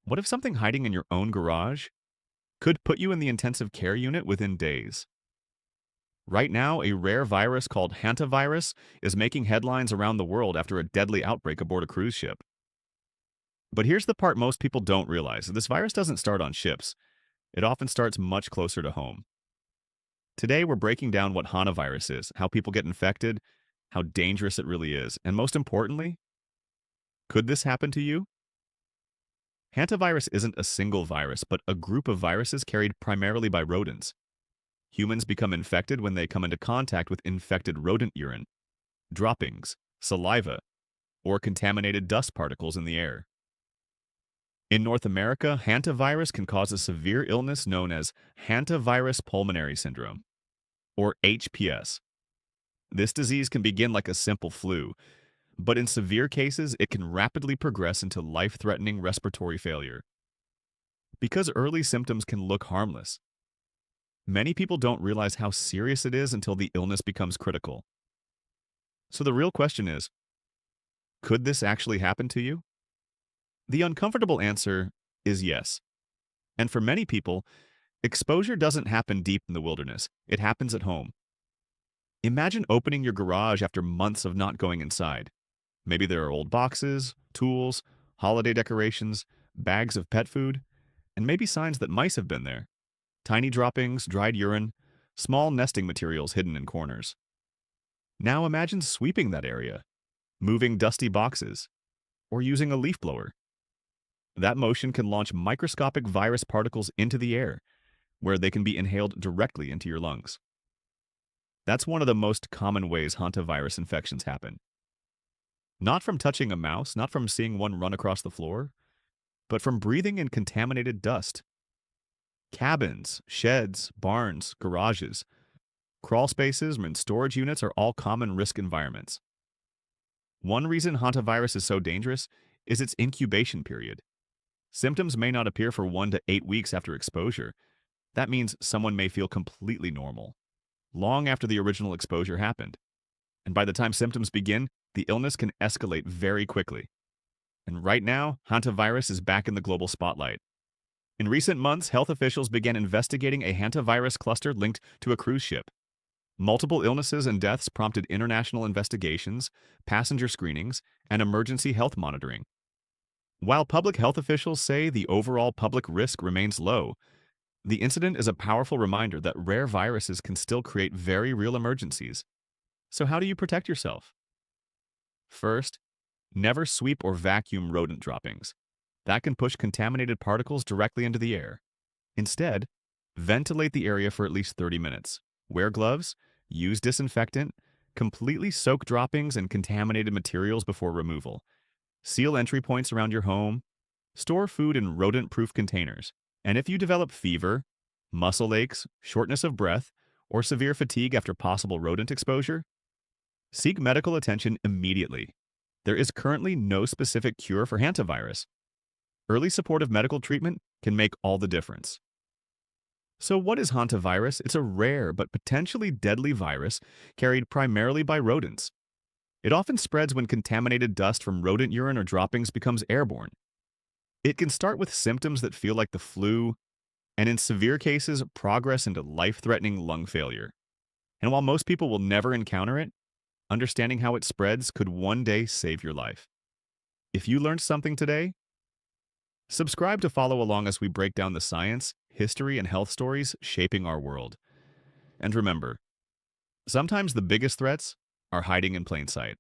What if something hiding in your own garage could put you in the intensive care unit within days? Right now, a rare virus called Hantavirus is making headlines around the world after a deadly outbreak aboard a cruise ship. But here's the part most people don't realize. This virus doesn't start on ships. It often starts much closer to home. Today, we're breaking down what Hantavirus is, how people get infected, how dangerous it really is, and most importantly, could this happen to you? Hantavirus isn't a single virus, but a group of viruses carried primarily by rodents. Humans become infected when they come into contact with infected rodent urine, droppings, saliva, or contaminated dust particles in the air. In North America, hantavirus can cause a severe illness known as hantavirus pulmonary syndrome, or HPS. This disease can begin like a simple flu, but in severe cases, it can rapidly progress into life-threatening respiratory failure. Because early symptoms can look harmless, many people don't realize how serious it is until the illness becomes critical. So the real question is, could this actually happen to you? The uncomfortable answer is yes. And for many people, exposure doesn't happen deep in the wilderness. It happens at home. Imagine opening your garage after months of not going inside. Maybe there are old boxes, tools, holiday decorations, bags of pet food, and maybe signs that mice have been there. Tiny droppings, dried urine, small nesting materials hidden in corners. Now imagine sweeping that area, moving dusty boxes, or using a leaf blower. That motion can launch microscopic virus particles into the air, where they can be inhaled directly into your lungs. That's one of the most common ways hantavirus infections happen. Not from touching a mouse, not from seeing one run across the floor, but from breathing in contaminated dust. Cabins, sheds, barns, garages, crawl spaces, and storage units are all common risk environments. One reason hantavirus is so dangerous is its incubation period. Symptoms may not appear for 1 to 8 weeks after exposure. That means someone may feel completely normal, long after the original exposure happened. And by the time symptoms begin, the illness can escalate very quickly. And right now, hantavirus is back in the global spotlight. In recent months, health officials began investigating a hantavirus cluster linked to a cruise ship. Multiple illnesses and deaths prompted international investigations, passenger screenings, and emergency health monitoring. While public health officials say the overall public risk remains low, the incident is a powerful reminder that rare viruses can still create very real emergencies. So how do you protect yourself? First, never sweep or vacuum rodent droppings. That can push contaminated particles directly into the air. Instead, ventilate the area for at least 30 minutes. Wear gloves, use disinfectant, completely soak droppings and contaminated materials before removal. Seal entry points around your home. Store food in rodent-proof containers. And if you develop fever, muscle aches, shortness of breath, or severe fatigue after possible rodent exposure, seek medical attention immediately. There is currently no specific cure for hantavirus. Early supportive medical treatment can make all the difference. So what is hantavirus? It's a rare but potentially deadly virus carried primarily by rodents. It often spreads when contaminated dust from rodent urine or droppings becomes airborne. It can start with symptoms that feel like the flu, and in severe cases, progress into life-threatening lung failure. And while most people will never encounter it, understanding how it spreads could one day save your life. If you learned something today, subscribe to follow along as we break down the science, history, and health stories shaping our world. And remember, sometimes the biggest threats are hiding in plain sight.